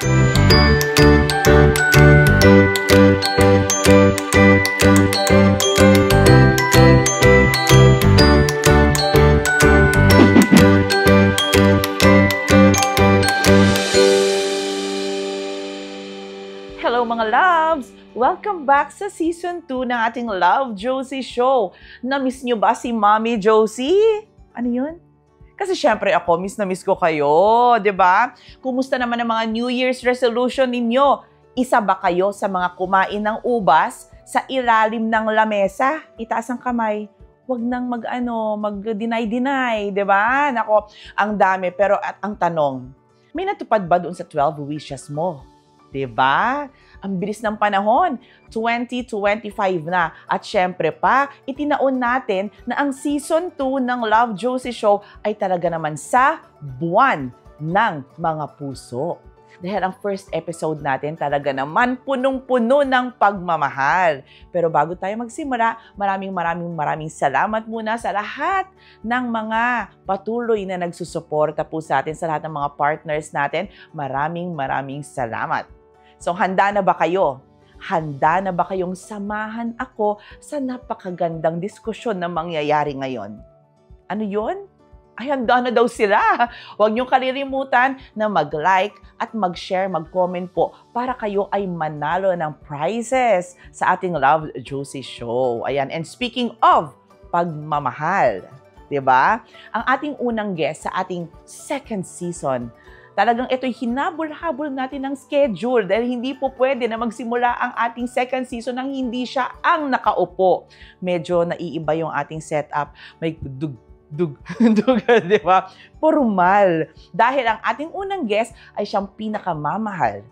Hello mga loves! Welcome back sa Season 2 ng ating Love Josie Show. Na-miss nyo ba si Mommy Josie? Ano yun? Kasi syempre ako, miss na miss ko kayo, di ba? Kumusta naman ang mga New Year's resolution ninyo? Isa ba kayo sa mga kumain ng ubas sa ilalim ng lamesa? Itaas ang kamay. Huwag nang mag-deny-deny, di ba? Nako, ang dami. Pero at ang tanong, may natupad ba doon sa 12 wishes mo? Diba? Ang bilis ng panahon, 2025 na. At syempre pa, itinaon natin na ang Season 2 ng Love Josie Show ay talaga naman sa buwan ng mga puso. Dahil ang first episode natin talaga naman punong-puno ng pagmamahal. Pero bago tayo magsimula, maraming salamat muna sa lahat ng mga patuloy na nagsusuporta po sa atin, sa lahat ng mga partners natin. Maraming salamat. So handa na ba kayo? Handa na ba kayong samahan ako sa napakagandang diskusyon na mangyayari ngayon? Ano yun? Ay, handa na daw sila. Huwag niyong kalilimutan na mag-like at mag-share, mag-comment po para kayo ay manalo ng prizes sa ating Love Josie Show. Ayan. And speaking of pagmamahal, diba? Ang ating unang guest sa ating second season, talagang ito'y hinabol-habol natin ng schedule dahil hindi po pwede na magsimula ang ating second season nang hindi siya ang nakaupo. Medyo naiiba yung ating setup. May di ba? Formal. Dahil ang ating unang guest ay siyang pinakamamahal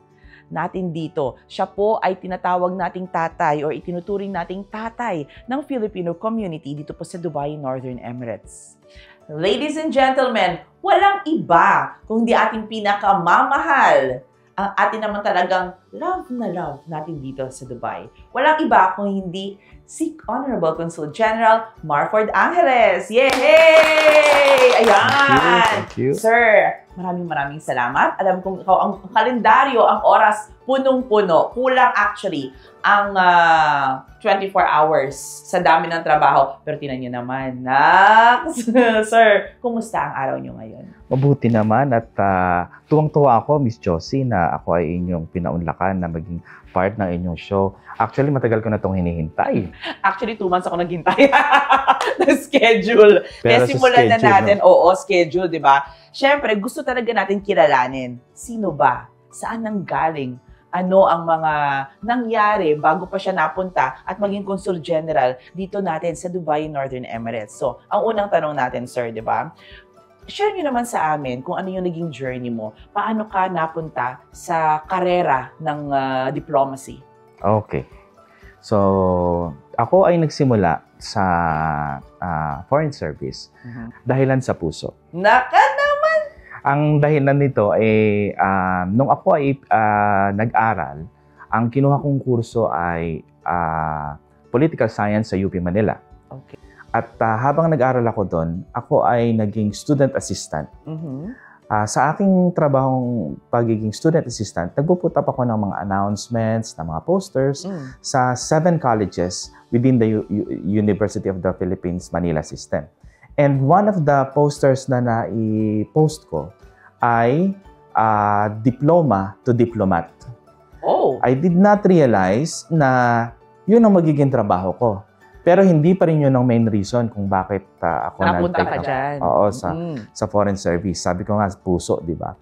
natin dito. Siya po ay tinatawag nating tatay or itinuturing nating tatay ng Filipino community dito po sa Dubai, Northern Emirates. Ladies and gentlemen, walang iba kundi ating pinakamamahal. Ang atin naman talagang love na love natin dito sa Dubai. Walang iba kung hindi si Honorable Consul General Marford Angeles. Yay! Ayan! Thank you. Sir, maraming salamat. Alam kong ikaw ang kalendaryo, ang oras, punong-puno. Kulang actually ang 24 hours sa dami ng trabaho. Pero tinan nyo naman, Sir, kumusta ang araw nyo ngayon? Mabuti naman at tuwang-tuwa ako, Miss Josie, na ako ay inyong pinaunlakan na maging part ng inyong show. Actually, matagal ko na itong hinihintay. Actually, 2 months ako naghintay ng schedule. Pero simulan na natin, no? Oo, schedule, di ba? Siyempre, gusto talaga natin kilalanin. Sino ba? Saan nanggaling? Ano ang mga nangyari bago pa siya napunta at maging Consul General dito natin sa Dubai, Northern Emirates. So, ang unang tanong natin, sir, di ba? Share niyo naman sa amin kung ano yung naging journey mo. Paano ka napunta sa karera ng diplomacy? Okay. So, ako ay nagsimula sa foreign service dahilan sa puso. Naka naman! Ang dahilan nito ay nung ako ay nag-aral, ang kinuha kong kurso ay Political Science sa UP Manila. Okay. At habang nag-aral ako doon, ako ay naging student assistant. Sa aking trabahong pagiging student assistant, nagpuput up ako ng mga announcements, ng mga posters sa 7 colleges within the University of the Philippines Manila system. And one of the posters na nai-post ko ay diploma to diplomat. Oh! I did not realize na yun ang magiging trabaho ko. Pero hindi pa rin yun ang main reason kung bakit ako napunta ka dyan. Oo, sa foreign service. Sabi ko nga, puso, di ba?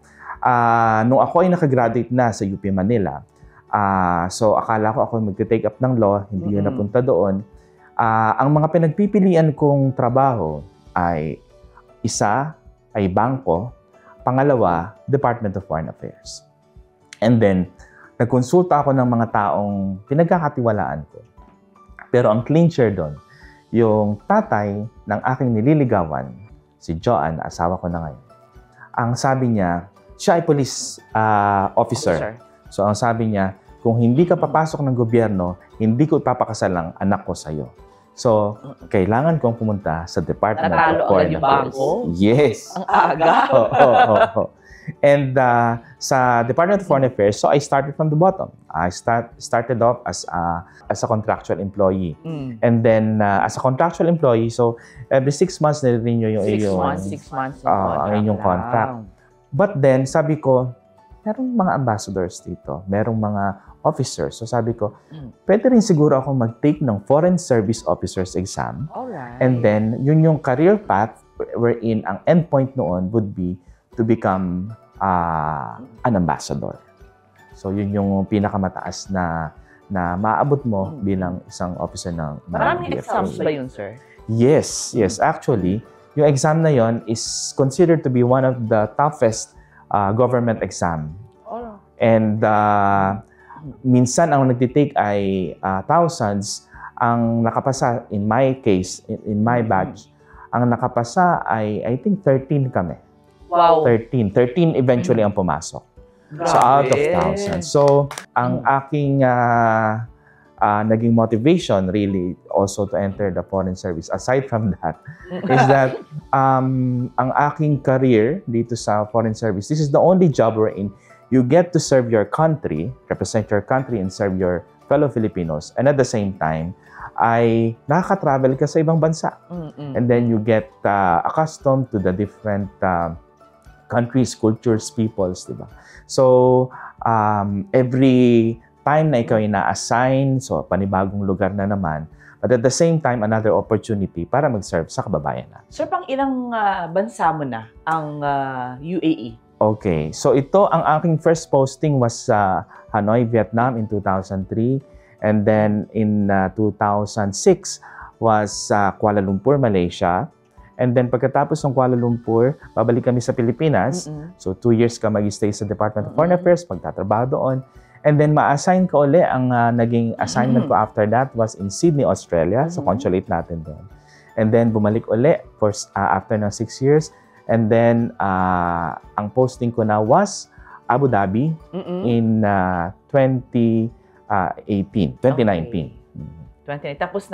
Nung ako ay nakagraduate na sa UP Manila, so akala ko ako mag-take up ng law, hindi yun napunta doon. Ang mga pinagpipilian kong trabaho ay isa ay bangko, pangalawa, Department of Foreign Affairs. And then, nagkonsulta ako ng mga taong pinagkakatiwalaan ko. Pero ang clincher doon, yung tatay ng aking nililigawan, si Joanne, asawa ko na ngayon, ang sabi niya, siya ay police officer. So ang sabi niya, kung hindi ka papasok ng gobyerno, hindi ko ipapakasal ang anak ko sa'yo. So, kailangan kong pumunta sa Department of Foreign Affairs. Bangko? Yes. Ang aga. And sa Department of Foreign Affairs, so I started from the bottom. I started off as a contractual employee. And then as a contractual employee, so every 6 months nire-renew yung 6 months ang inyong contract. But then, sabi ko, merong mga ambassadors dito, merong mga officers. So sabi ko, pwede rin siguro ako mag-take ng Foreign Service Officers exam. Alright. And then, yun yung career path wherein ang endpoint noon would be to become an ambassador. So yun yung pinakamataas na maaabot mo bilang isang officer ng Maraming DFA. exams ba yun, sir? Yes. Actually, yung exam na yon is considered to be one of the toughest government exam. And minsan ang nagtitake ay thousands. Ang nakapasa, in my case, in my batch, ang nakapasa ay I think 13 kami. Wow. 13 eventually ang pumasok. Grabe. So out of thousands. So ang aking naging motivation really also to enter the foreign service, aside from that, is that ang aking career dito sa foreign service, this is the only job wherein you get to serve your country, represent your country, and serve your fellow Filipinos. And at the same time, ay nakaka-travel ka sa ibang bansa. And then you get accustomed to the different countries, cultures, peoples, diba? So, every time na ikaw ay na-assign, so panibagong lugar na naman, but at the same time, another opportunity para mag-serve sa kababayan na. Sir, pang ilang bansa mo na ang UAE? Okay. So, ito, ang aking first posting was sa Hanoi, Vietnam in 2003. And then, in 2006, was sa Kuala Lumpur, Malaysia. And then, pagkatapos ng Kuala Lumpur, babalik kami sa Pilipinas. So, 2 years ka mag-stay sa Department of Foreign Affairs, magtatrabaho doon. And then, ma-assign ka uli. Ang naging assignment ko after that was in Sydney, Australia, sa consulate natin doon. And then, bumalik uli for, after ng 6 years. And then, ang posting ko na was Abu Dhabi in 2019. 2019. Tapos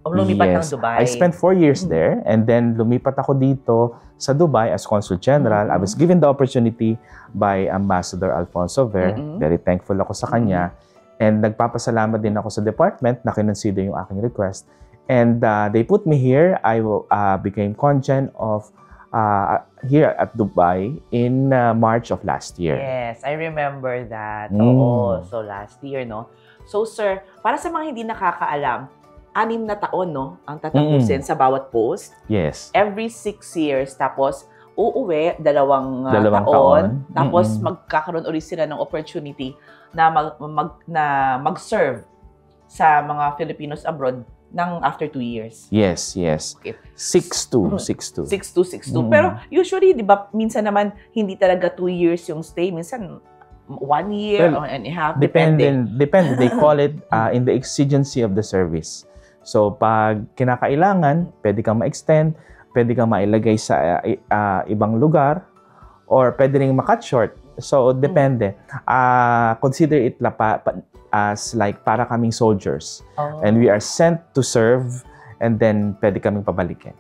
lumipat ng Dubai. I spent 4 years there, and then lumipat ako dito sa Dubai as Consul General. I was given the opportunity by Ambassador Alfonso Ver. Very thankful ako sa kanya. And nagpapasalamat din ako sa department na kinonsider yung aking request. And they put me here. I became congen of here at Dubai in March of last year. Yes, I remember that. Oo, so last year, no? So, sir, para sa mga hindi nakakaalam, 6 na taon, no, ang tatapusin sa bawat post. Yes. Every 6 years, tapos uuwi, 2 taon. Tapos magkakaroon ulit sila ng opportunity na mag-serve sa mga Filipinos abroad ng after 2 years. Yes. Okay. 6-2. Pero usually, di ba, minsan naman, hindi talaga 2 years yung stay. Minsan, 1 year and a half. Depende. They call it in the exigency of the service. So, pag kinakailangan, pwede kang ma-extend, pwede kang mailagay sa ibang lugar, or pwede rin ma-cut short. So, depende. Consider it as like para kaming soldiers. And we are sent to serve, and then pwede kaming pabalikin.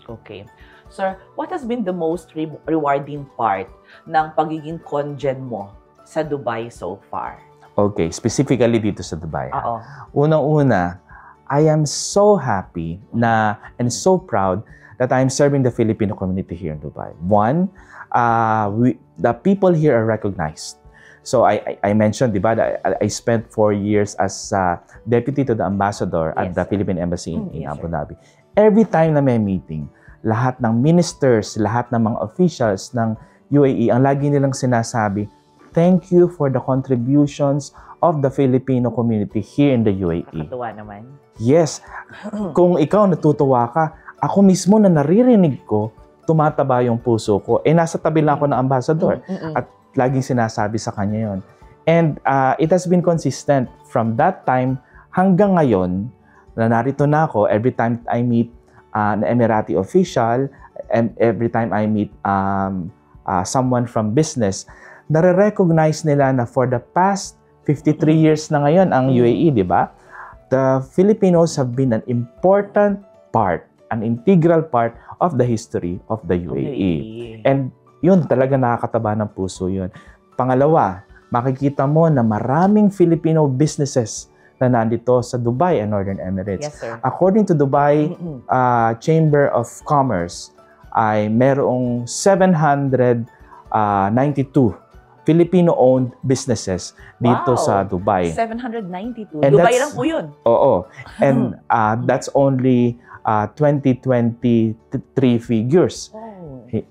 Okay. Sir, what has been the most rewarding part ng pagiging congen mo sa Dubai so far? Okay, specifically dito sa Dubai. Oo. Unang-una, I am so happy and so proud that I'm serving the Filipino community here in Dubai. One, the people here are recognized. So I mentioned, di ba, that I spent 4 years as deputy to the ambassador at the Philippine Embassy in Abu Dhabi. Every time na may meeting, lahat ng ministers, lahat ng mga officials ng UAE, ang lagi nilang sinasabi, thank you for the contributions of the Filipino community here in the UAE. Nakakatuwa naman. Yes. Kung ikaw natutuwa ka, ako mismo na naririnig ko, tumataba yung puso ko. Nasa tabi lang ako ng ambassador. At laging sinasabi sa kanya yon. And it has been consistent from that time hanggang ngayon na narito na ako every time I meet an Emirati official and every time I meet someone from business, nare-recognize nila na for the past 53 years na ngayon ang UAE, di ba? The Filipinos have been an important part, an integral part of the history of the UAE. And yun talaga nakakataba ng puso yun. Pangalawa, makikita mo na maraming Filipino businesses na nandito sa Dubai and Northern Emirates. Yes, sir. According to Dubai Chamber of Commerce, ay merong 792 Filipino-owned businesses dito sa Dubai. 792. And Dubai lang po yun. Oo. And that's only 2023 figures.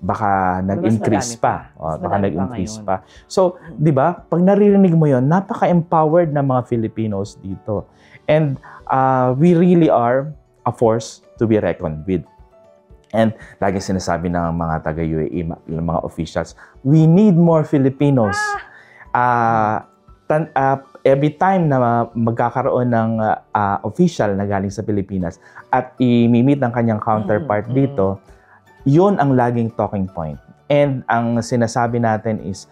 Baka nag-increase pa. Baka nag-increase pa. So, di ba, pag naririnig mo yon, napaka-empowered na mga Filipinos dito. And we really are a force to be reckoned with. And lagi sinasabi ng mga taga-UAE, mga officials, we need more Filipinos. Every time na magkakaroon ng official na galing sa Pilipinas at i-meet ng kanyang counterpart dito, yun ang laging talking point. And ang sinasabi natin is,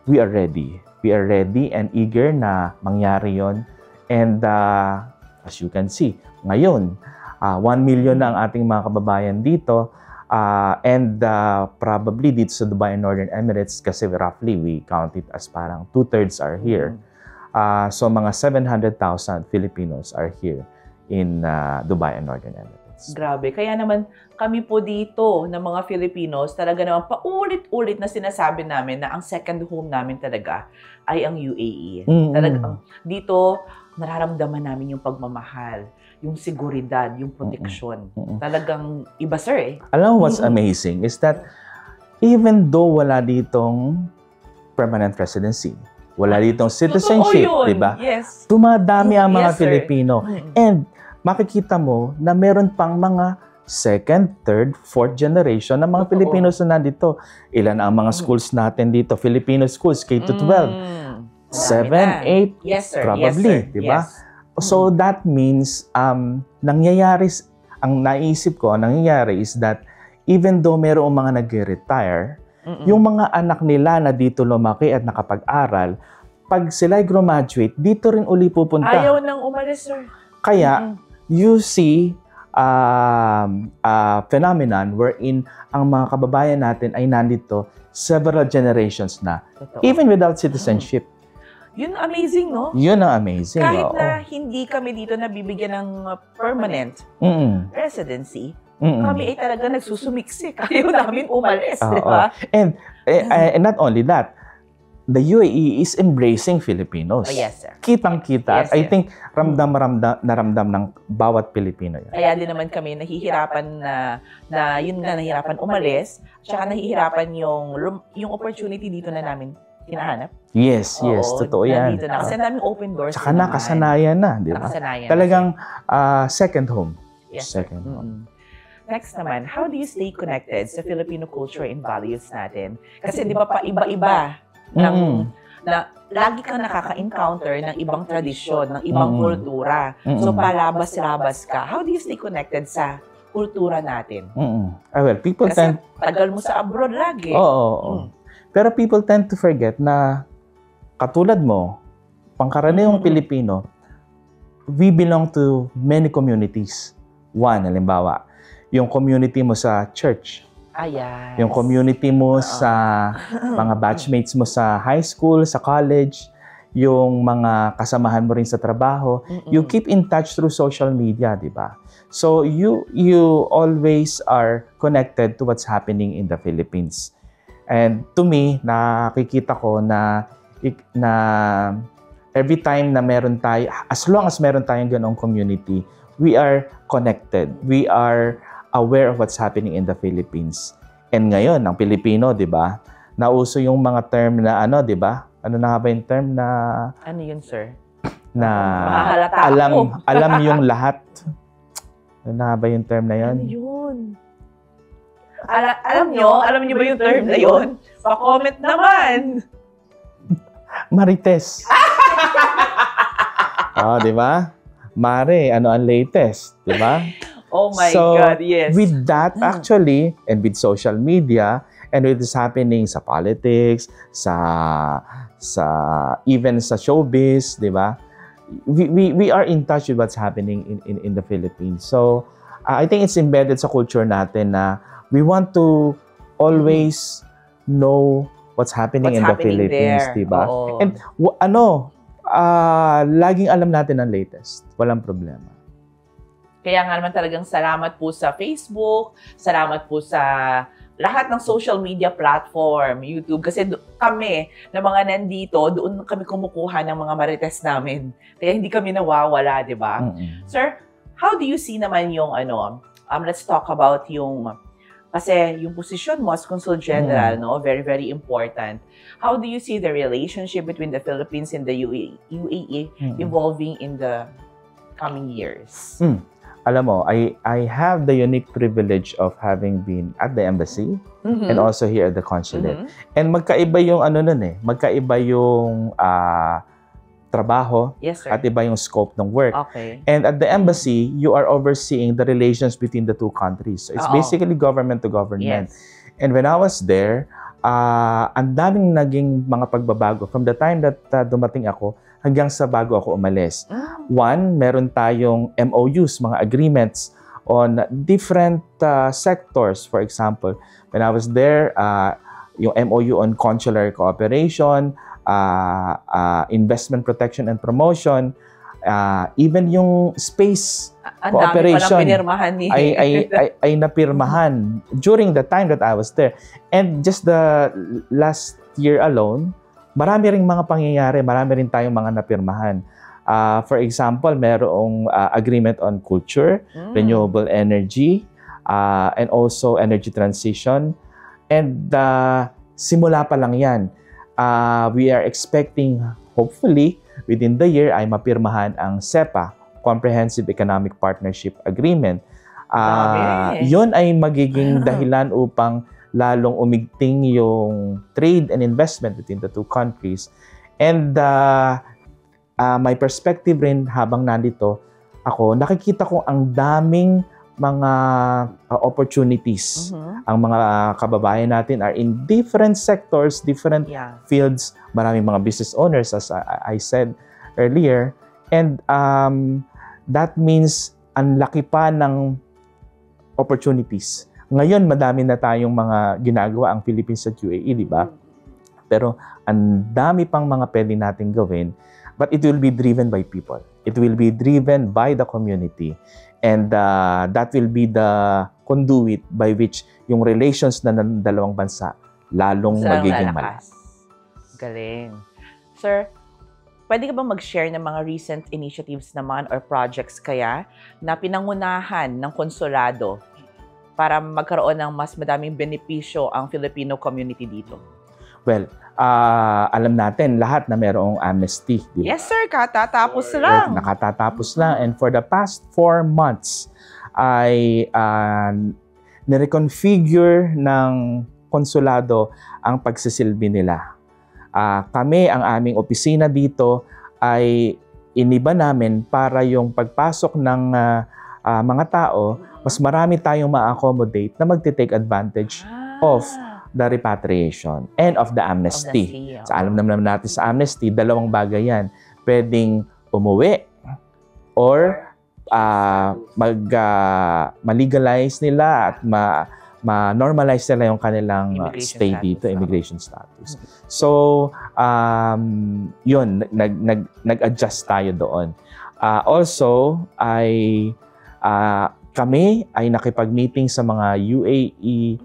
we are ready. We are ready and eager na mangyari yon. And as you can see, ngayon, 1 million na ang ating mga kababayan dito. And probably dito sa Dubai and Northern Emirates, kasi roughly we count it as parang 2/3 are here. So mga 700,000 Filipinos are here in Dubai and Northern Emirates. Grabe. Kaya naman kami po dito ng mga Filipinos, talaga naman paulit-ulit na sinasabi namin na ang second home namin talaga ay ang UAE. Talagang dito, nararamdaman namin yung pagmamahal, yung seguridad, yung proteksyon. Talagang iba, sir, eh. Alam mo what's amazing is that even though wala ditong permanent residency, wala ditong citizenship, di ba? Yes. Dumadami ang mga Yes, Filipino. And makikita mo na meron pang mga second, third, fourth generation ng mga Filipinos na nandito. Ilan ang mga schools natin dito? Filipino schools, K-12. 7, 8, yes, sir. probably, yes, di ba? Yes. So that means, nangyayari, ang naisip ko, nangyayari is that even though mayroong mga nag-retire, yung mga anak nila na dito lumaki at nakapag-aral, pag sila graduate, dito rin uli pupunta. Ayaw nang umalis, sir. Kaya, you see phenomenon wherein ang mga kababayan natin ay nandito several generations na. Totoo. Even without citizenship. Yun amazing, no? Yun ang amazing. Kahit na hindi kami dito nabibigyan ng permanent residency, kami ay talaga nagsusumiksik. Ayaw namin umalis, di ba? And not only that, the UAE is embracing Filipinos. Oh, yes, sir. Kitang-kita. Yes, I think ramdam ng bawat Pilipino yan. Kaya din naman kami nahihirapan nahihirapan umalis, tsaka nahihirapan yung opportunity dito na namin hinahanap. Yes, totoo yan. Nandito na. Kasi daming open doors. Tsaka nakasanayan na, di ba? Talagang second home. Yes, second home. Next naman, how do you stay connected sa Filipino culture and values natin? Kasi di ba pa iba-iba na lagi kang nakaka-encounter ng ibang tradisyon, ng ibang kultura. So palabas-labas ka. How do you stay connected sa kultura natin? Well, people kasi tagal mo sa abroad lagi. Oo. Pero people tend to forget na katulad mo, pangkaraniwang Pilipino, we belong to many communities. One, halimbawa, yung community mo sa church. Yes. Yung community mo sa mga batchmates mo sa high school, sa college, yung mga kasamahan mo rin sa trabaho. You keep in touch through social media, di ba? So you always are connected to what's happening in the Philippines. And to me, nakikita ko na every time na meron tayo, as long as meron tayong ganong community, we are connected. We are aware of what's happening in the Philippines. And ngayon, ang Pilipino, di ba? Nauso yung mga term na di ba? Ano na ba yung term na... Ano yun, sir? Na alam yung lahat. Ano na ba yung term na yun? Ano yun? Alam nyo ba yung term na yun? Pa-comment naman! Marites. Di ba? Mare, ano ang latest? Di ba? Oh my God, yes. With that, actually, and with social media, and with what's happening sa politics, even sa showbiz, di ba? We are in touch with what's happening in the Philippines. So, I think it's embedded sa culture natin na we want to always know what's happening in the Philippines, there. di ba? Oo. And laging alam natin ang latest. Walang problema. Kaya nga naman talagang salamat po sa Facebook, salamat po sa lahat ng social media platform, YouTube. Kasi kami, na mga nandito, doon kami kumukuha ng mga marites namin. Kaya hindi kami nawawala, di ba? Sir, how do you see naman yung let's talk about kasi yung posisyon mo as Consul General, no, very, very important. How do you see the relationship between the Philippines and the UAE evolving in the coming years? Alam mo, I have the unique privilege of having been at the embassy and also here at the consulate. And magkaiba yung magkaiba yung trabaho at iba yung scope ng work. Okay. And at the embassy, you are overseeing the relations between the two countries. So it's basically government to government. Yes. And when I was there, ang daming naging mga pagbabago from the time that dumating ako hanggang sa bago ako umalis. One, meron tayong MOUs, mga agreements on different sectors. For example, when I was there, yung MOU on consular cooperation, investment protection and promotion, even yung space cooperation ay napirmahan during the time that I was there. And just the last year alone, marami ring mga pangyayari, marami rin tayong mga napirmahan. For example, merong agreement on culture, renewable energy, and also energy transition. And simula pa lang yan. We are expecting, hopefully, within the year ay mapirmahan ang CEPA, Comprehensive Economic Partnership Agreement. Yun ay magiging dahilan upang lalong umigting yung trade and investment between the two countries. And my perspective rin habang nandito ako, nakikita ko ang daming mga opportunities. Ang mga kababayan natin are in different sectors, different fields. Maraming mga business owners, as I said earlier. And that means ang laki pa ng opportunities. Ngayon, madami na tayong mga ginagawa ang Philippines at UAE, di ba? Pero ang dami pang mga pwede natin gawin. But it will be driven by people. It will be driven by the community. And that will be the conduit by which yung relations na ng dalawang bansa lalong magiging malakas. Galing. Sir, pwede ka bang mag-share ng mga recent initiatives naman or projects kaya na pinangunahan ng konsulado para magkaroon ng mas madaming benepisyo ang Filipino community dito? Well, alam natin lahat na mayroong amnesty. Diba? Yes, sir. Katatapos lang. Nakatatapos lang. And for the past 4 months, ay nireconfigure ng konsulado ang pagsisilbi nila. Kami, ang aming opisina dito, ay iniba namin para yung pagpasok ng mga tao, mas marami tayong ma-accommodate na magte-take advantage of the repatriation and of the amnesty. So, alam naman natin sa amnesty, dalawang bagay yan. Pwedeng umuwi or ma-legalize nila at ma-normalize nila yung kanilang stay dito, immigration status. So, yun, nag-adjust tayo doon. Also, kami ay nakipag-meeting sa mga UAE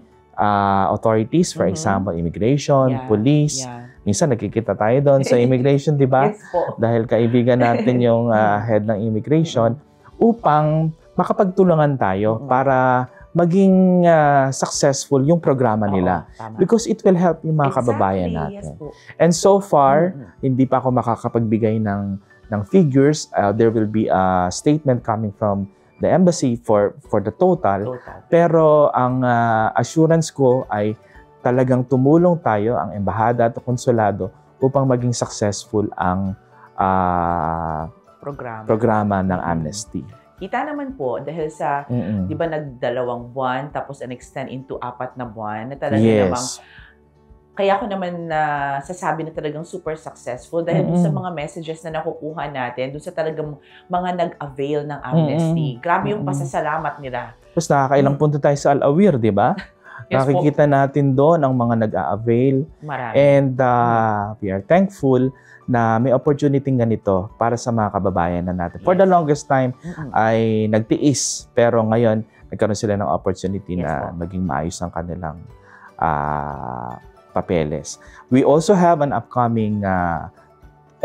authorities, for example, immigration, police. Minsan nakikita tayo doon sa immigration, di ba? Yes po. Dahil kaibigan natin yung head ng immigration upang makapagtulungan tayo para maging successful yung programa nila. Because it will help yung mga kababayan natin. And so far, hindi pa ako makakapagbigay ng figures. There will be a statement coming from the embassy for the total. Pero ang assurance ko ay talagang tumulong tayo, ang embahada at konsulado, upang maging successful ang programa ng amnesty. Kita naman po, dahil sa, di ba, nag2 buwan, tapos extend into 4 na buwan, na talaga namang, kaya ako naman sasabi na talagang super successful dahil doon sa mga messages na nakukuha natin, doon sa talagang mga nag-avail ng amnesty. Grabe yung pasasalamat nila. Tapos nakakailang punto tayo sa Al-Awir, di ba? Yes po. Nakikita natin doon ang mga nag-a-avail. Marami. And we are thankful na may opportunity ganito para sa mga kababayan na natin. For the longest time ay nagtiis, pero ngayon nagkaroon sila ng opportunity na maging maayos ang kanilang papeles. We also have an upcoming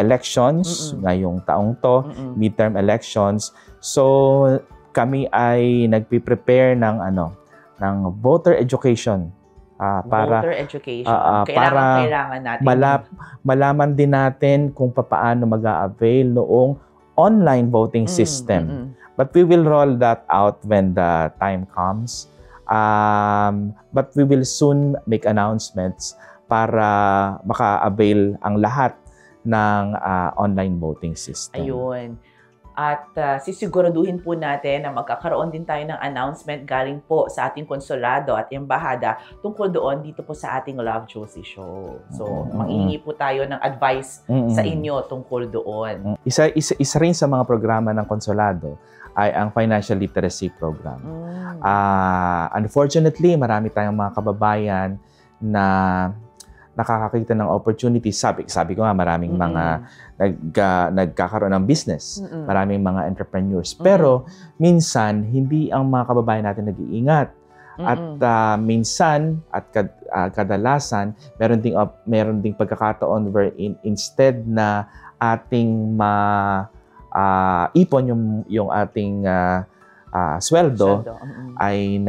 elections ngayong taong to, midterm elections. So kami ay nagpi-prepare ng voter education para voter education. Kailangan natin. Malaman din natin kung paano mag-a-avail noong online voting system. But we will roll that out when the time comes. But we will soon make announcements para maka-avail ang lahat ng online voting system. Ayun. At sisiguraduhin po natin na magkakaroon din tayo ng announcement galing po sa ating konsulado at embahada tungkol doon dito po sa ating Love Josie Show. So, manghihingi po tayo ng advice sa inyo tungkol doon. Isa rin sa mga programa ng konsulado ay ang Financial Literacy Program. Unfortunately, marami tayong mga kababayan na nakakakita ng opportunity. Sabi ko nga, maraming mga nagkakaroon ng business. Maraming mga entrepreneurs. Pero minsan, hindi ang mga kababayan natin nag-iingat. At minsan, at kadalasan, meron ding pagkakataon wherein instead na ating ipon yung ating sweldo, ay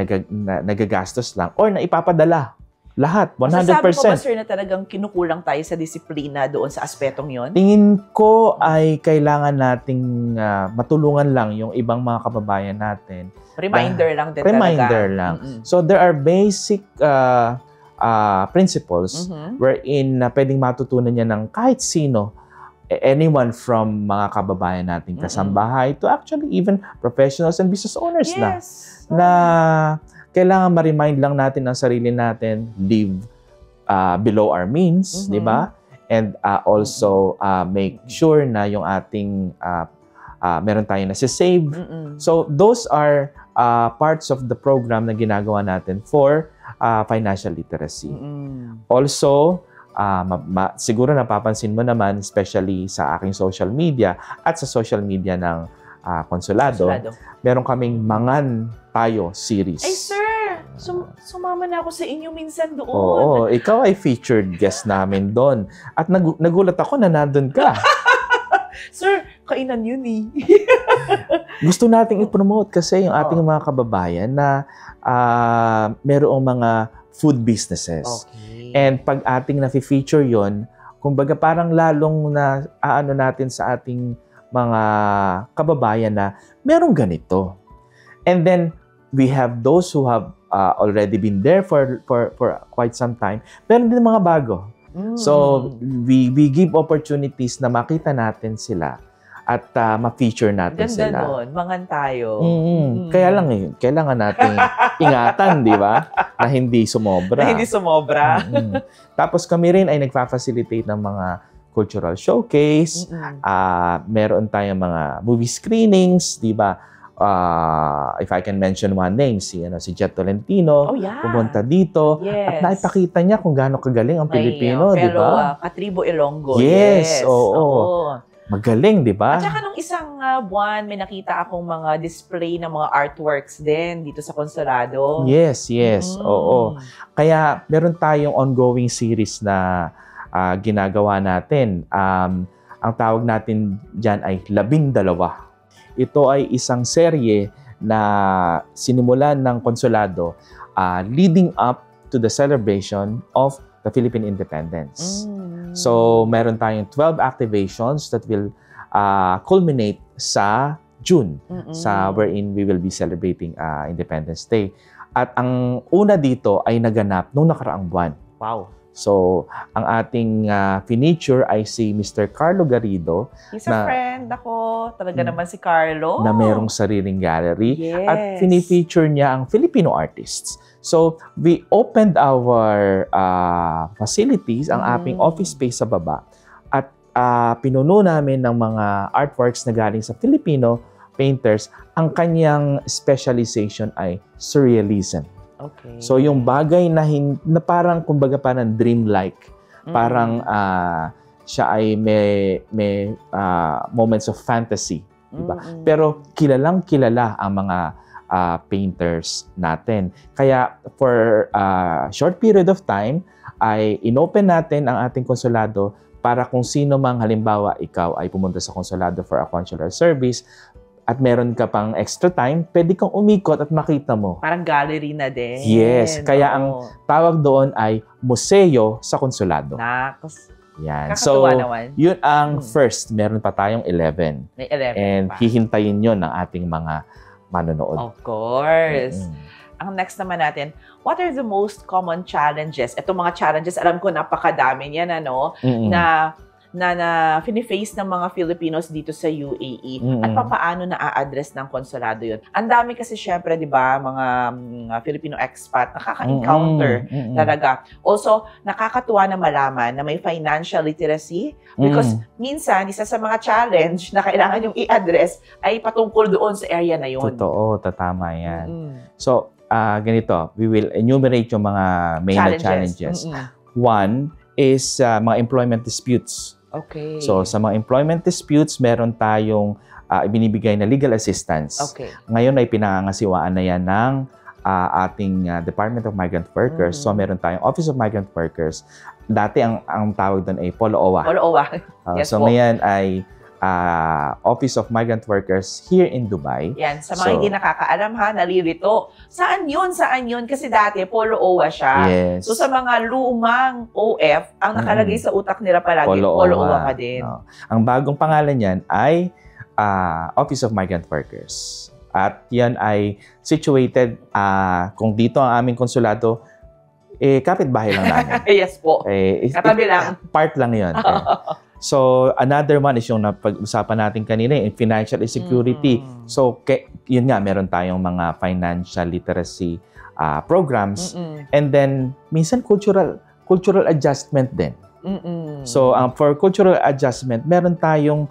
nagagastos lang or naipapadala. Lahat, 100%. Masasabi mo ba, sir, na talagang kinukulang tayo sa disiplina doon sa aspetong yon? Tingin ko ay kailangan nating matulungan lang yung ibang mga kababayan natin. Reminder lang din Reminder lang. So there are basic principles wherein pwedeng matutunan niya ng kahit sino, anyone from mga kababayan nating kasambahay to actually even professionals and business owners na kailangan ma-remind lang natin ang sarili natin, live below our means, di ba? And also make sure na yung ating meron tayong nasi-save. So those are parts of the program na ginagawa natin for financial literacy. Also, siguro napapansin mo naman, especially sa aking social media at sa social media ng konsulado, meron kaming Mangan Tayo series. Ay, sir! Sumama na ako sa inyo minsan doon. Oo, ikaw ay featured guest namin doon. At nagulat ako na nandun ka. Sir, kainan yun eh. Gusto nating i-promote kasi yung ating mga kababayan na merong mga food businesses. Okay. And pag ating na-feature yon, kumbaga parang lalong na natin sa ating mga kababayan na merong ganito. And then, we have those who have already been there for quite some time. Meron din mga bago. So, we give opportunities na makita natin sila at ma-feature natin Ganda sila. Ganda nun. Mangan tayo. Kaya lang kailangan natin ingatan, di ba? Na hindi sumobra. Na hindi sumobra. Tapos kami rin ay nagfa-facilitate ng mga cultural showcase. Meron tayong mga movie screenings, di ba? If I can mention one name, si Jet Tolentino, pumunta dito at naipakita niya kung gaano kagaling ang Pilipino, di ba? Katribo Ilonggo. Yes, oo. Magaling, di ba? At saka nung isang buwan, may nakita akong mga display ng mga artworks din dito sa konsulado. Yes, oo. Kaya meron tayong ongoing series na ginagawa natin. Ang tawag natin dyan ay 12. Ito ay isang serye na sinimulan ng konsulado leading up to the celebration of the Philippine independence. So, meron tayong 12 activations that will culminate sa June, sa wherein we will be celebrating Independence Day. At ang una dito ay naganap nung nakaraang buwan. Wow. So, ang ating feature ay si Mr. Carlo Garrido. He's a friend ako. Talaga naman si Carlo. Na merong sariling gallery. Yes. At fini-feature niya ang Filipino artists. So, we opened our facilities, ang aming office space sa baba. At pinuno namin ng mga artworks na galing sa Filipino painters. Ang kanyang specialization ay surrealism. Okay. So yung bagay na parang kumbaga parang dreamlike, parang siya ay may moments of fantasy, diba? Pero kilalang-kilala ang mga painters natin. Kaya for a short period of time ay inopen natin ang ating konsulado para kung sino mang halimbawa ikaw ay pumunta sa konsulado for a consular service at meron ka pang extra time, pwede kang umikot at makita mo. Parang gallery na din. Yes. Kaya ang tawag doon ay museo sa konsulado. Nakos. Yan. Kakatuwa So, naman. yun ang first. Meron pa tayong 11. May 11 And pa. hihintayin yun ng ating mga manonood. Of course. Ang next naman natin, what are the most common challenges? Itong mga challenges, alam ko napakadami niyan, na fini-face ng mga Filipinos dito sa UAE at papaano na-a-address ng konsulado yun. Ang dami kasi syempre, di ba, mga Filipino expat, nakaka-encounter talaga. Also, nakakatuwa na malaman na may financial literacy because minsan, isa sa mga challenge na kailangan yung i-address ay patungkol doon sa area na yun. Totoo, tatama yan. So, ganito, we will enumerate yung mga main challenges. One is mga employment disputes. Okay. So, sa mga employment disputes, meron tayong ibinibigay na legal assistance. Okay. Ngayon ay pinangangasiwaan na yan ng ating Department of Migrant Workers. So, meron tayong Office of Migrant Workers. Dati, ang tawag doon ay POLO-OWA. POLO-OWA. Yes, so, ngayon ay Office of Migrant Workers here in Dubai. Yan, sa mga hindi nakakaalam nalilito. Saan yun? Kasi dati, POLO-OWA siya. Yes. So sa mga lumang OF, ang nakalagay sa utak nila palagi, POLO-OWA pa din. No. Ang bagong pangalan niyan ay Office of Migrant Workers. At yan ay situated, kung dito ang aming konsulado, kapitbahay lang namin. Yes po. Katabi lang. Part lang yun. So, another one is yung napag-usapan natin kanina, yung financial insecurity. So, yun nga, meron tayong mga financial literacy programs. And then, minsan cultural adjustment din. So, for cultural adjustment, meron tayong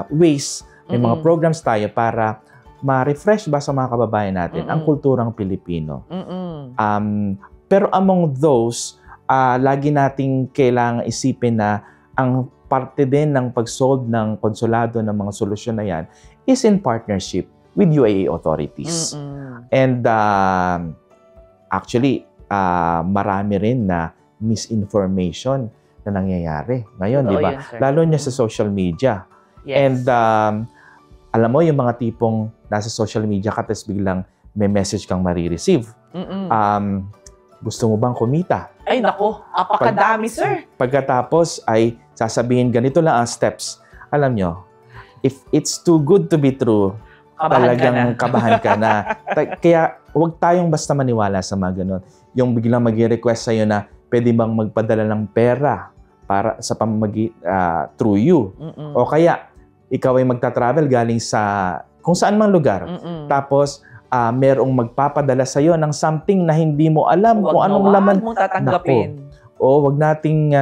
ways, may mga programs tayo para ma-refresh ba sa mga kababayan natin ang kulturang Pilipino. Pero among those, lagi nating kailangan isipin na ang parte din ng pag-solve ng konsulado ng mga solusyon na yan is in partnership with UAE authorities. And actually, marami rin na misinformation na nangyayari ngayon, di ba? Lalo niya sa social media. Yes. And alam mo, yung mga tipong nasa social media ka, tapos biglang may message kang marireceive. Gusto mo bang kumita? Ay, nako, apakadami, sir. Pagkatapos ay sasabihin, ganito lang ang steps. Alam nyo, if it's too good to be true, talagang kabahan ka na. Kaya huwag tayong basta maniwala sa mga ganun. Yung biglang mag-request sa'yo na pwede bang magpadala ng pera para sa through you. O kaya, ikaw ay magta-travel galing sa kung saan mang lugar. Tapos, merong magpapadala sa iyo ng something na hindi mo alam kung anong laman. Huwag mong tatanggapin. Wag nating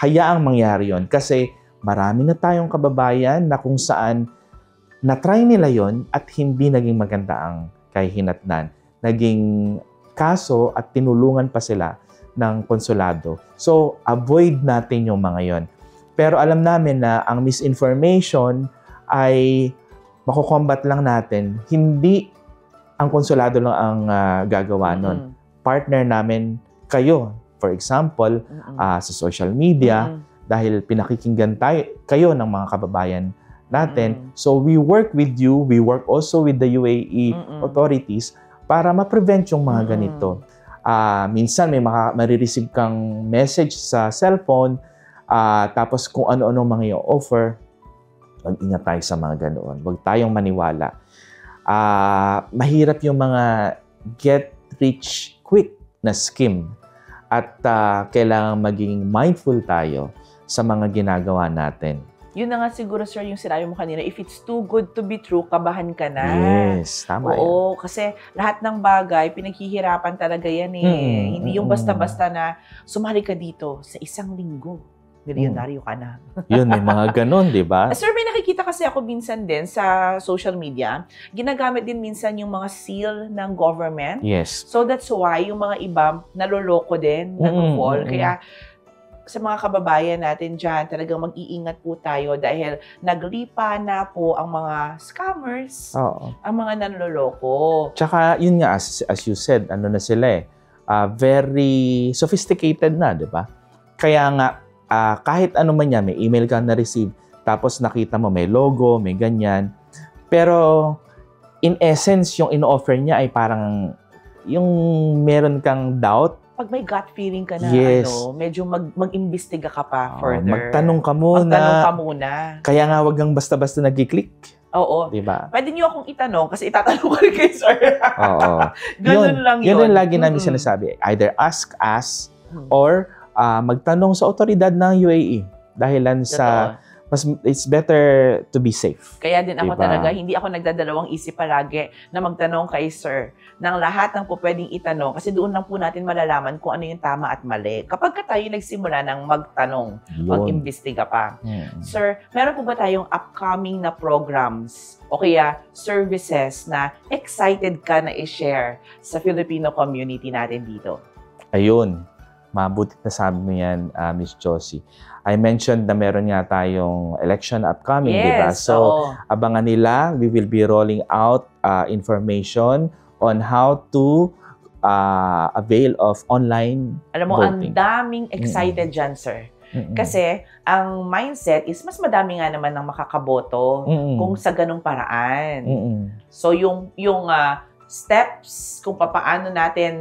hayaang mangyari yon. Kasi marami na tayong kababayan na kung saan na-try nila yon at hindi naging maganda ang kahihinatnan. Naging kaso at tinulungan pa sila ng konsulado. So, avoid natin yung mga yon. Pero alam namin na ang misinformation ay makukombat lang natin. Hindi ang konsulado lang ang gagawa nun. Partner namin kayo. For example, sa social media, dahil pinakikinggan kayo ng mga kababayan natin. So we work with you, we work also with the UAE authorities para ma-prevent yung mga ganito. Minsan may marireceive kang message sa cellphone, tapos kung ano-ano mga i-offer, mag-ingat tayo sa mga ganoon. Huwag tayong maniwala. Mahirap yung mga get-rich-quick na scheme at kailangan maging mindful tayo sa mga ginagawa natin. Yun na nga siguro, sir, yung sinabi mo kanina, if it's too good to be true, kabahan ka na. Yes, tama yan. Oo, kasi lahat ng bagay, pinaghihirapan talaga yan eh. Hindi yung basta-basta na sumali ka dito sa isang linggo. milyonaryo ka na. Yun, may mga ganon, di ba? Sir, may nakikita kasi ako minsan din sa social media, ginagamit din minsan yung mga seal ng government. Yes. So that's why yung mga iba naloloko din, nag-fall. Kaya sa mga kababayan natin dyan, talagang mag-iingat po tayo dahil naglipa na po ang mga scammers, ang mga nanloloko. Tsaka, yun nga, as you said, ano na sila very sophisticated na, di ba? Kaya nga, kahit ano man yan, may email ka na-receive, tapos nakita mo may logo, may ganyan. Pero, in essence, yung in-offer niya ay parang yung meron kang doubt. Pag may gut feeling ka na, medyo mag-imbestiga ka pa further. Magtanong ka muna. Kaya nga, wag kang basta-basta nag-click. Oo. Diba? Pwede niyo akong itanong kasi itatanong ko rin kay sir. Ganun lang yun. Yun yung lagi namin sinasabi. Either ask us or magtanong sa otoridad ng UAE. Dahilan sa, it's better to be safe. Kaya din ako talaga, hindi ako nagdadalawang isip palagi na magtanong kay sir ng lahat ng po pwedeng itanong kasi doon lang po natin malalaman kung ano yung tama at mali. Kapag tayo nagsimula ng magtanong, mag-imbestiga pa. Sir, meron po ba tayong upcoming na programs o kaya services na excited ka na i-share sa Filipino community natin dito? Ayun. Mabuti na sabi mo yan, Miss Josie. I mentioned na meron nga tayong election upcoming, di ba? So, abangan nila. We will be rolling out information on how to avail of online voting. Alam mo, ang daming excited dyan, sir. Kasi, ang mindset is mas madami nga naman ng makakaboto kung sa ganung paraan. So, yung steps kung paano natin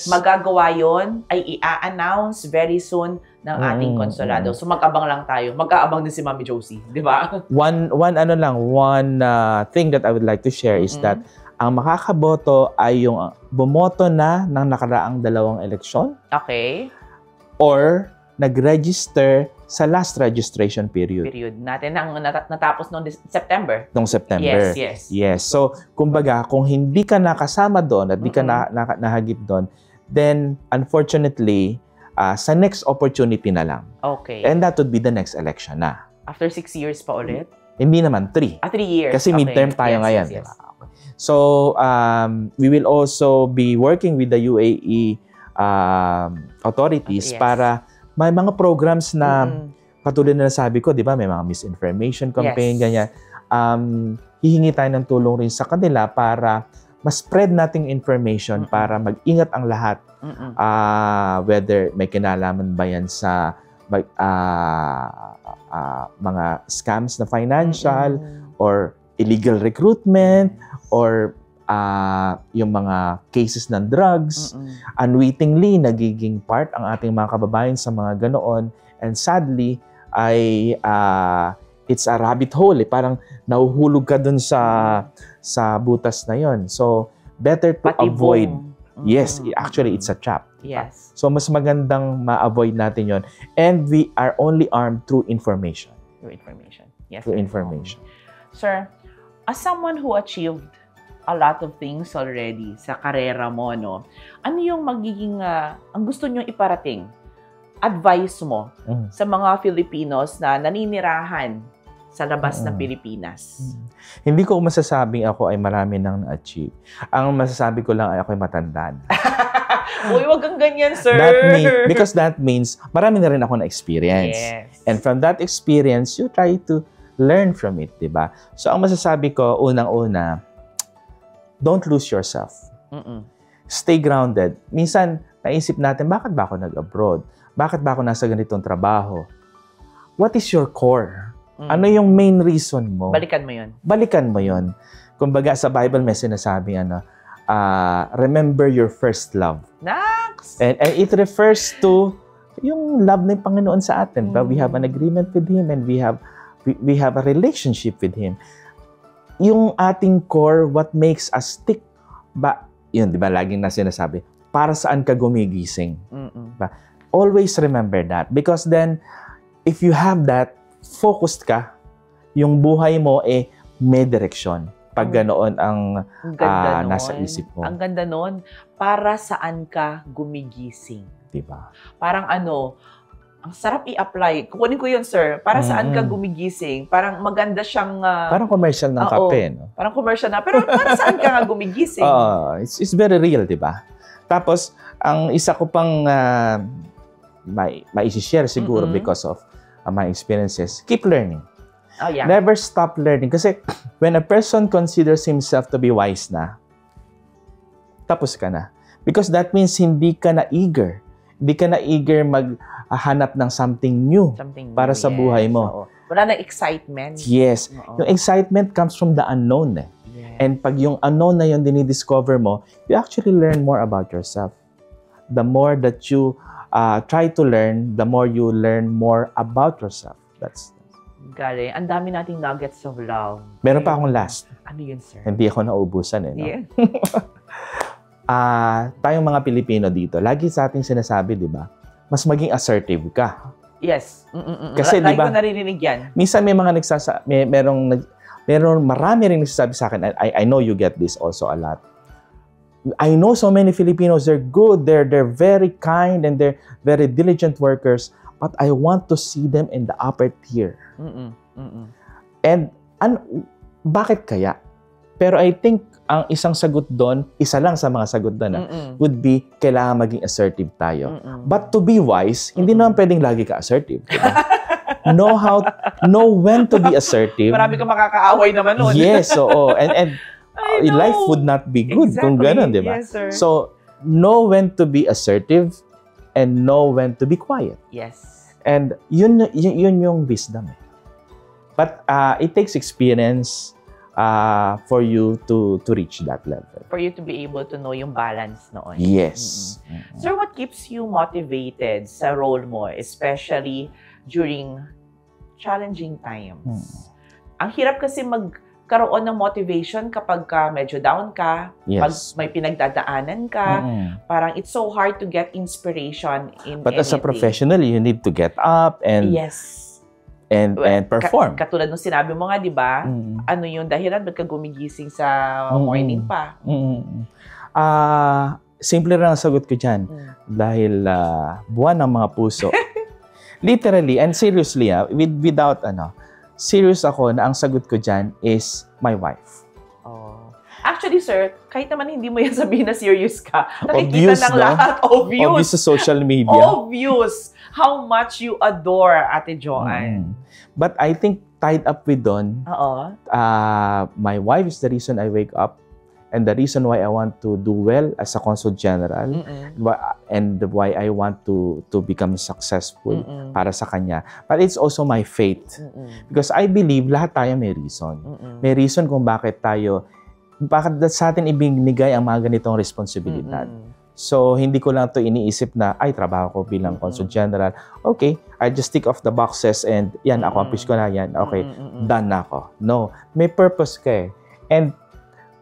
magagawa yon ay i-announce very soon ng ating konsulado. So mag-abang lang tayo. Mag-aabang din si Mami Josie, di ba? One thing that I would like to share is that ang makakaboto ay yung bumoto na ng nakaraang 2 eleksyon. Okay. Or nag-register sa last registration period. Natin ang natapos noong September. Noong September. Yes. So, kumbaga, kung hindi ka nakasama doon at di ka nahagip doon, then, unfortunately, sa next opportunity na lang. Okay. And that would be the next election na. After 6 years pa ulit? Hindi naman, 3. 3 years. Kasi midterm tayo ngayon. Yes. So, we will also be working with the UAE authorities para may mga programs na patuloy na nasabi ko, di ba? May mga misinformation campaign, ganyan. Hihingi tayo ng tulong rin sa kanila para ma-spread nating information para mag-ingat ang lahat. Whether may kinalaman ba yan sa mga scams na financial or illegal recruitment or yung mga cases ng drugs, unwittingly nagiging part ang ating mga kababayan sa mga ganoon, and sadly ay it's a rabbit hole, parang nahuhulog ka dun sa butas na yon. So better to avoid. Yes, actually it's a trap. Yes. So mas magandang ma-avoid natin yon, and we are only armed through information. Yes. Through information. Sir, as someone who achieved a lot of things already sa karera mo, no? Ano yung magiging, ang gusto nyo iparating, advice mo sa mga Filipinos na naninirahan sa labas ng Pilipinas? Hindi ko masasabing ako ay marami nang na-achieve. Ang masasabi ko lang ay ako ay matandaan. Uy, wag kang ganyan, sir! Because that means marami na rin ako na-experience. Yes. And from that experience, you try to learn from it, di ba? So, ang masasabi ko, unang-una, don't lose yourself. Stay grounded. Minsan, naisip natin, bakit ba ako nag-abroad? Bakit ba ako nasa ganitong trabaho? What is your core? Ano yung main reason mo? Balikan mo yun. Balikan mo yun. Kumbaga, sa Bible may sinasabi, remember your first love. Next! And it refers to yung love ng Panginoon sa atin. But we have an agreement with Him and we have a relationship with Him. Yung ating core, what makes us stick, yun, di ba, laging na sinasabi, para saan ka gumigising. Ba? Always remember that. Because then, if you have that, focused ka, yung buhay mo may direksyon. Pag ganoon ang nasa isip mo. Ang ganda nun, para saan ka gumigising. Diba? Parang Ang sarap i-apply. Kukunin ko yun, sir. Para saan ka gumigising? Parang maganda siyang... parang commercial ng kape, no? Parang commercial na. Pero para saan ka nga gumigising? It's very real, di ba? Tapos, ang isa ko pang mai-share siguro because of my experiences, keep learning. Oh, yeah. Never stop learning. Kasi when a person considers himself to be wise na, tapos ka na. Because that means hindi ka na eager. Hindi ka na eager maghanap ng something new para sa buhay mo. Wala na excitement. Yes. Yung excitement comes from the unknown. Yes. And pag yung unknown na yun dinidiscover mo, you actually learn more about yourself. The more that you try to learn, the more you learn more about yourself. That's galing. Ang dami nating nuggets of love. Meron pa akong last. Ano yun, sir? Hindi ako naubusan, no? Yeah. Tayong mga Pilipino dito, lagi sa ating sinasabi, di ba? Mas maging assertive ka. Yes. Kasi, di ba? Lagi ko narinig yan. Minsan may mga marami rin nagsasabi sa akin, I know you get this also a lot. I know so many Filipinos, they're good, they're very kind, and they're very diligent workers, but I want to see them in the upper tier. And bakit kaya? Pero I think ang isang sagot doon, isa lang sa mga sagot doon, would be, kailangan maging assertive tayo. But to be wise, hindi naman pwedeng lagi ka assertive. Diba? Know when to be assertive. Marami ka makakaaway naman nun. Yes, oo. And life would not be good kung gano'n, di ba? Yes, sir. So, know when to be assertive and know when to be quiet. Yes. And yun yung wisdom. But it takes experience for you to reach that level. For you to be able to know yung balance noon. Yes. Sir, what keeps you motivated sa role mo, especially during challenging times? Ang hirap kasi magkaroon ng motivation kapag medyo down ka, pag may pinagdadaanan ka, parang it's so hard to get inspiration in But anything. As a professional, you need to get up and and perform. Katulad nung sinabi mo nga, di ba? Ano yung dahilan? Ba't ka gumigising sa morning pa? Simple lang ang sagot ko dyan. Dahil buwan ng mga puso. Literally and seriously, without serious ako na ang sagot ko dyan is my wife. Actually, sir, kahit naman hindi mo yan sabihin na serious ka, obvious, nakikita ng lahat. Obvious. Obvious sa social media. Obvious how much you adore Ate Joanne. But I think tied up with Don, my wife is the reason I wake up and the reason why I want to do well as a Consul General and why I want to become successful para sa kanya. But it's also my faith. Because I believe lahat tayo may reason. May reason kung bakit sa atin ibinigay ang mga ganitong responsibilidad. So, hindi ko lang to iniisip na, trabaho ko bilang Consul General. Okay, I just tick off the boxes and yan, accomplish ko na yan. Okay, done na ako. No, may purpose ka eh. And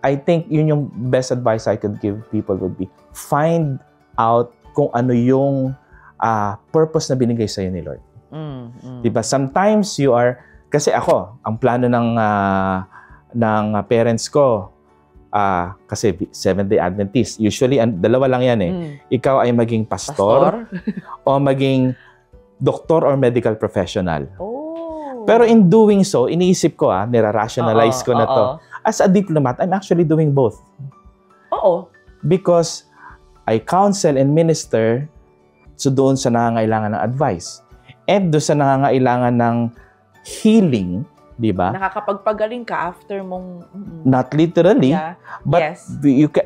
I think yun yung best advice I could give people would be, find out kung ano yung purpose na binigay sa'yo ni Lord. Diba? Sometimes you are, kasi ako, ang plano ng parents ko, kasi Seventh-day Adventist. Usually, dalawa lang yan eh. Ikaw ay maging pastor o maging doktor or medical professional. Pero in doing so, iniisip ko, nira-rationalize ko na to. As a diplomat, I'm actually doing both. Because I counsel and minister doon sa nangangailangan ng advice. And doon sa nangangailangan ng healing, di ba? Nakakapagpagaling ka after mong... Not literally, but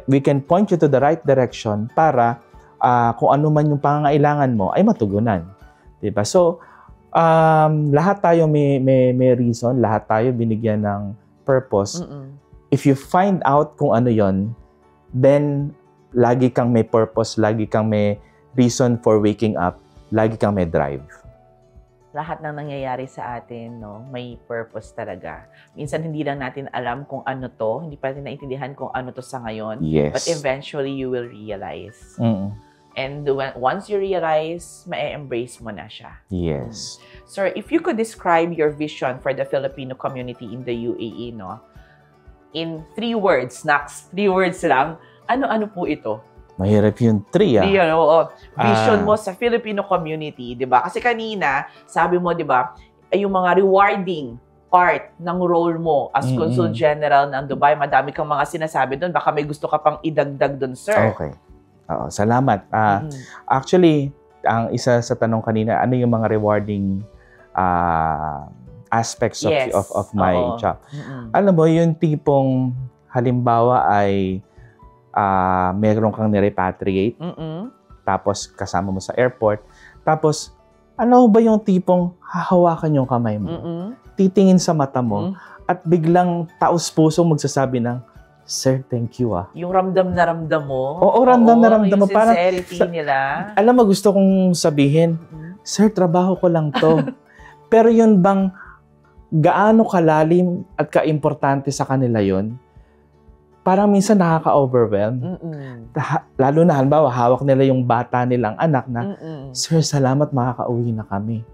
we can point you to the right direction para kung ano man yung pangangailangan mo ay matugunan. Di ba? So, lahat tayo may reason, lahat tayo binigyan ng purpose. If you find out kung ano yon, then lagi kang may purpose, lagi kang may reason for waking up, lagi kang may drive. Lahat ng nangyayari sa atin, may purpose talaga. Minsan hindi lang natin alam kung ano to, hindi pa natin naintindihan kung ano to sa ngayon. Yes. But eventually, you will realize. And once you realize, ma-embrace mo na siya. Yes. Sir, if you could describe your vision for the Filipino community in the UAE, in 3 words, Nax, 3 words lang, ano-ano po ito? Mahirap yung 3, Di yun, oo. Vision mo sa Filipino community, di ba? Kasi kanina, sabi mo, di ba, ay yung mga rewarding part ng role mo as Consul General ng Dubai. Madami kang mga sinasabi doon. Baka may gusto ka pang idagdag doon, sir. Okay. Oo, salamat. Actually, ang isa sa tanong kanina, ano yung mga rewarding aspects of my job? Alam mo, yung tipong halimbawa ay meron kang nirepatriate, tapos kasama mo sa airport, tapos ano ba yung tipong hahawakan yung kamay mo, titingin sa mata mo, at biglang taos-pusong magsasabi ng, "Sir, thank you ah." Yung ramdam na ramdam mo. Oo, ramdam na ramdam mo. Yung sincerity nila. Alam mo, gusto kong sabihin, "Sir, trabaho ko lang to." Pero yun bang gaano kalalim at kaimportante sa kanila yun? Parang minsan nakaka-overwhelm. Lalo na, halimbawa, hawak nila yung bata nilang anak na, "Sir, salamat, makakauwi na kami."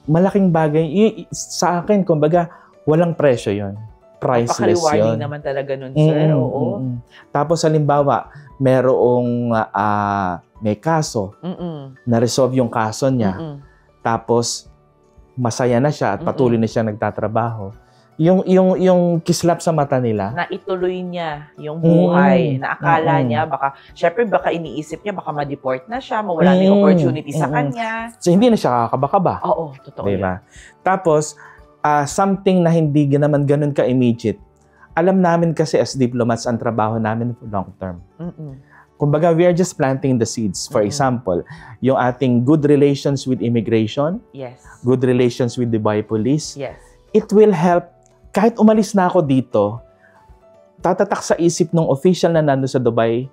Malaking bagay. Sa akin, kumbaga, walang presyo yon. Priceless Napaka-rewarding yun. naman talaga nun, sir. Oo. Tapos, halimbawa, merong may kaso, na-resolve yung kaso niya, tapos, masaya na siya at patuloy na siya nagtatrabaho. Yung kislap sa mata nila. Na ituloy niya yung buhay. Na akala niya, syempre baka iniisip niya, baka ma-deport na siya, mawala na yung opportunity sa kanya. So, hindi na siya kakaba-kaba. Oo, totoo diba? Tapos, something na hindi naman ganun ka-immediate. Alam namin kasi as diplomats, ang trabaho namin long term. Kumbaga, we are just planting the seeds. For example, yung ating good relations with immigration, good relations with Dubai Police, it will help. Kahit umalis na ako dito, tatatak sa isip ng official na nando sa Dubai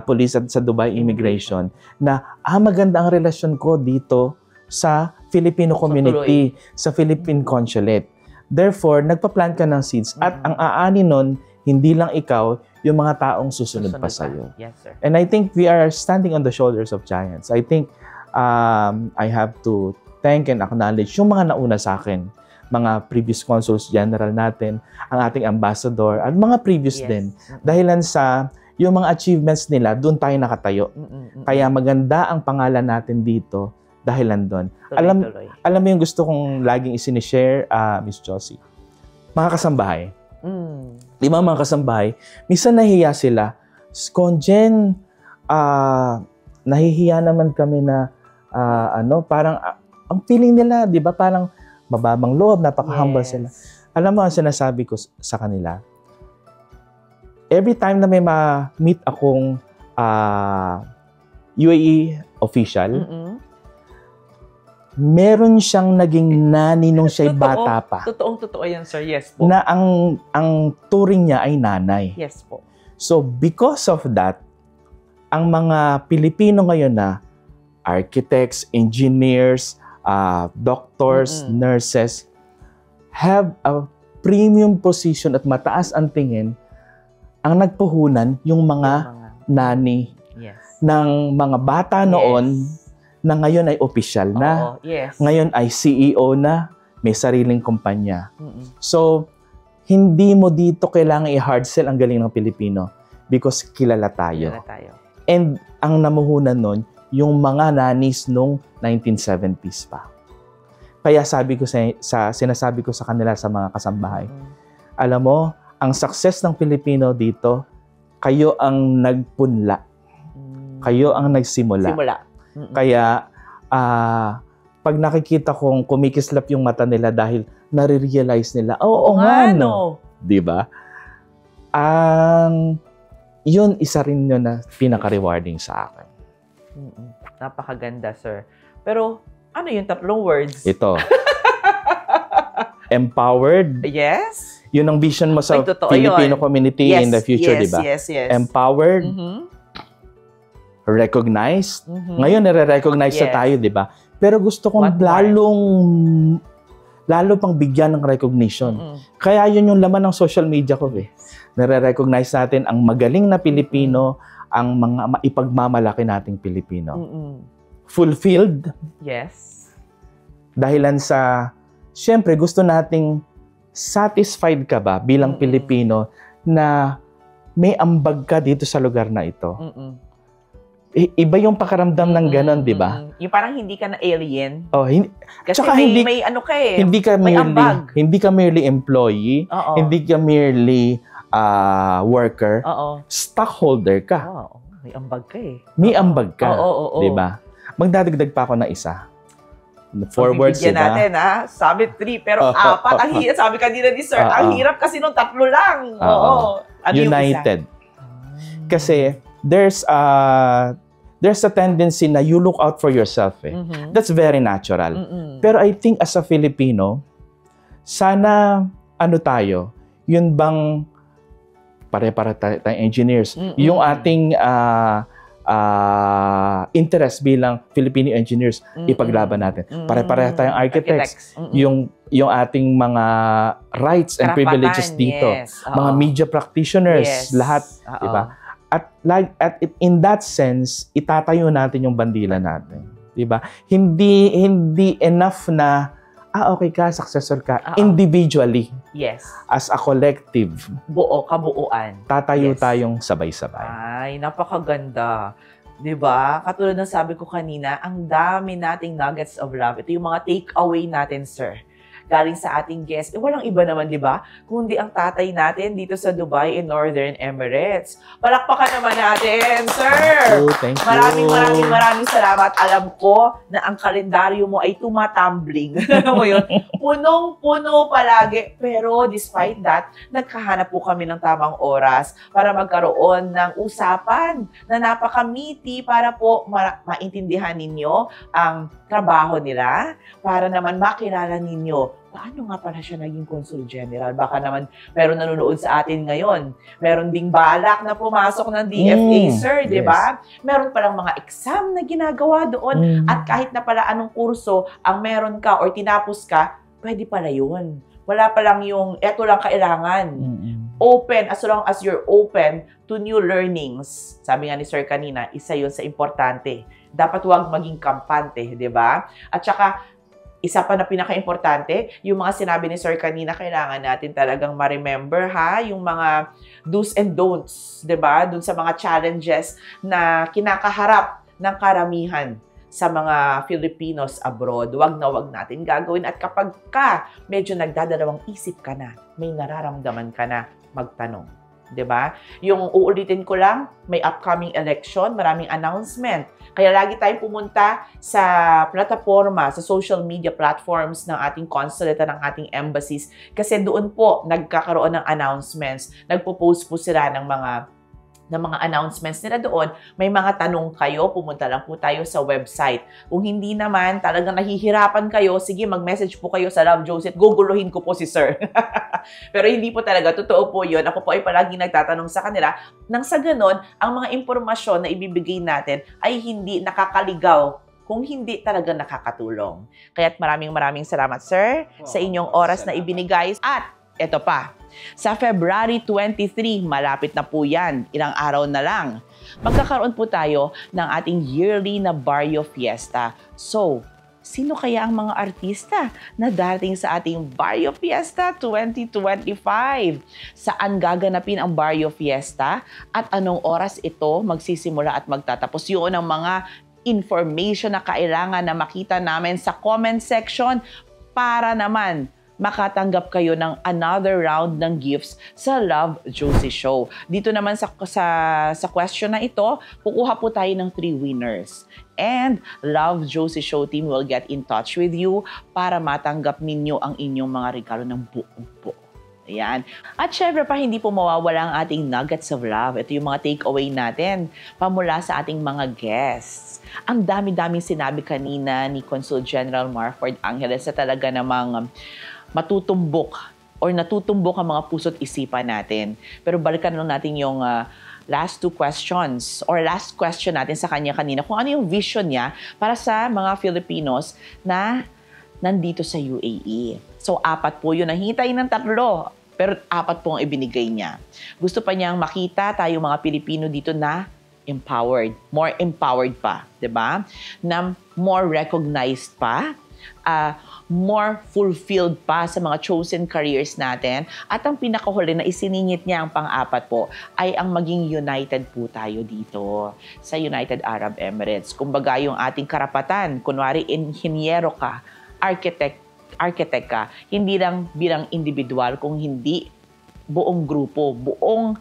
Police at sa Dubai Immigration na maganda ang relasyon ko dito sa Filipino community, sa Philippine Consulate. Therefore, nagpa-plant ka ng seeds at ang aani nun, hindi lang ikaw, yung mga taong susunod pa sa'yo. Yes, sir. And I think we are standing on the shoulders of giants. I think I have to thank and acknowledge yung mga nauna sa akin, mga previous consuls general natin, ang ating ambassador, at mga previous din. Dahilan sa yung mga achievements nila, doon tayo nakatayo. Kaya maganda ang pangalan natin dito dahilan doon. Alam mo yung gusto kong laging isinishare, Miss Josie? Mga kasambahay. Di ba mga kasambahay, minsan nahihiya sila. Conjen, nahihiya naman kami na parang ang feeling nila, di ba, parang mababang loob, napaka-humble sila. Alam mo, ang sinasabi ko sa kanila, every time na may ma-meet akong UAE official, meron siyang naging nani nung siya'y bata pa. Totoo yan, sir. Yes po. Na ang turing niya ay nanay. Yes po. So, because of that, ang mga Pilipino ngayon na architects, engineers, doctors, nurses, have a premium position at mataas ang tingin, ang nagpuhunan yung mga nani ng mga bata noon na ngayon ay opisyal na, ngayon ay CEO na, may sariling kumpanya. So, hindi mo dito kailangan i-hard sell ang galing ng Pilipino because kilala tayo. And ang namuhunan nun, yung mga nanis nung 1970s pa. Kaya sabi ko sinasabi ko sa kanila sa mga kasambahay, alam mo, ang success ng Pilipino dito, kayo ang nagpunla. Kayo ang nagsimula. Kaya, pag nakikita kong kumikislap yung mata nila dahil nare-realize nila, oo nga, no? Diba? Yun, isa rin yun na pinaka-rewarding sa akin. Napakaganda, sir. Pero, ano yung tatlong words? Ito. Empowered. Yes. Yun ang vision mo sa Filipino community in the future, di ba? Yes. Empowered. Recognized. Ngayon, nare-recognize na tayo, di ba? Pero gusto kong lalo pang bigyan ng recognition. Kaya yun yung laman ng social media ko, eh. Nare-recognize natin ang magaling na Pilipino, ang mga maipagmamalaki nating Pilipino. Fulfilled. Yes. Dahilan sa, syempre, gusto nating satisfied ka ba bilang Pilipino na may ambag ka dito sa lugar na ito. Iba yung pakaramdam ng ganon, di ba? Yung parang hindi ka na alien. Oh, Kasi tsaka may ano ka eh. Hindi ka merely employee, Oo. hindi ka merely worker, Oo. stockholder ka. Oo. May ambag ka eh. May ambag ka, Oo. di ba? Magdadagdag pa ako na isa. Forward Bibigyan natin, ha? Sabi 3, pero 4. Ang hirap. Sabi kanina ni Sir, ang hirap kasi nung 3 lang. Oo. Ano United. Kasi there's a tendency na you look out for yourself. That's very natural. Pero I think as a Filipino, sana tayo, yun bang pare-para tayong engineers, yung ating interest bilang Filipino engineers, ipaglaban natin. Pare-pareho tayong architects. Yung ating mga rights and privileges dito. Mga media practitioners, lahat. Diba? At in that sense, itatayo natin yung bandila natin. Diba? Hindi enough na okay ka, successor ka, individually. Yes. As a collective. Kabuuan. Tatayo tayong sabay-sabay. Ay, napakaganda. 'Di ba? Katulad ng sabi ko kanina, ang dami nating nuggets of love. Ito yung mga take-away natin, sir. Galing sa ating guest. Walang iba naman, di ba? Kundi ang tatay natin dito sa Dubai in Northern Emirates. Palakpakan naman natin, sir! Thank you. Maraming salamat. Alam ko na ang kalendaryo mo ay tumatumbling. Alam mo yun? Punong-puno palagi. Pero despite that, nagkahanap po kami ng tamang oras para magkaroon ng usapan na napaka-meaty para po maintindihan ninyo ang trabaho nila, para naman makilala ninyo paano nga pala siya naging Consul General. Baka naman meron nanonood sa atin ngayon. Meron ding balak na pumasok ng DFA, sir, di ba? Meron palang mga exam na ginagawa doon. At kahit na pala anong kurso ang meron ka or tinapos ka, pwede pala yun. Wala palang yung, eto lang kailangan. Open, as long as you're open to new learnings. Sabi nga ni Sir kanina, isa yun sa importante. Dapat huwag maging kampante, di ba? At saka, isa pa na pinaka-importante, yung mga sinabi ni Sir kanina, kailangan natin talagang ma-remember, yung mga do's and don'ts, di ba? Dun sa mga challenges na kinakaharap ng karamihan sa mga Filipinos abroad. Wag natin gagawin. At kapag medyo nagdadalawang isip ka na, may nararamdaman ka na, magtanong. 'Di ba? Yung uulitin ko lang, may upcoming election, maraming announcement. Kaya lagi tayong pumunta sa plataforma, sa social media platforms ng ating consulate at ng ating embassies kasi doon po nagkakaroon ng announcements. Nagpo-post po sila ng mga announcements nila doon. May mga tanong kayo, pumunta lang po tayo sa website. Kung hindi naman, talagang nahihirapan kayo, sige, mag-message po kayo sa Love Josette. Guguluhin ko po si Sir. Pero hindi po talaga. Totoo po yun. Ako po ay palaging nagtatanong sa kanila. Nang sa ganon, ang mga impormasyon na ibibigay natin ay hindi nakakaligaw kung hindi talaga nakakatulong. Kaya't maraming salamat, Sir, sa inyong oras na ibinigay. At eto pa, sa February 23, malapit na po yan, ilang araw na lang, magkakaroon po tayo ng ating yearly na Barrio Fiesta. So, sino kaya ang mga artista na darating sa ating Barrio Fiesta 2025? Saan gaganapin ang Barrio Fiesta? At anong oras ito magsisimula at magtatapos? Yun ang mga information na kailangan na makita namin sa comment section para naman makatanggap kayo ng another round ng gifts sa Love Josie Show. Dito naman sa question na ito, kukuha po tayo ng 3 winners. And Love Josie Show team will get in touch with you para matanggap ninyo ang inyong mga regalo ng buo. Ayan. At syempre pa, hindi po mawawala ang ating nuggets of love. Ito yung mga takeaway natin pamula sa ating mga guests. Ang dami-daming sinabi kanina ni Consul General Marford Angeles sa talaga namang matutumbok or natutumbok ang mga puso't isipan natin. Pero balikan lang natin yung last 2 questions or last question natin sa kanya kanina. Kung ano yung vision niya para sa mga Filipinos na nandito sa UAE. So, 4 po yun. Nahintay ng 3. Pero 4 po ang ibinigay niya. Gusto pa niyang makita tayo mga Pilipino dito na empowered. More empowered pa. Diba? Na more recognized pa. more fulfilled pa sa mga chosen careers natin. At ang pinakahuli na isiningit niya ang pang-apat po ay ang maging united po tayo dito sa United Arab Emirates. Kumbaga yung ating karapatan, kunwari inhinyero ka, architect ka, hindi lang bilang individual, kung hindi buong grupo, buong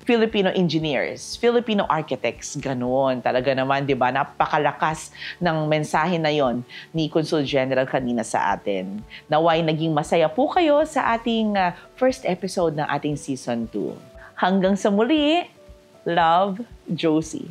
Filipino engineers, Filipino architects, ganun. Talaga naman, di ba, napakalakas ng mensahe na yon ni Consul General kanina sa atin. Naway naging masaya po kayo sa ating first episode ng ating Season 2. Hanggang sa muli, love, Josie.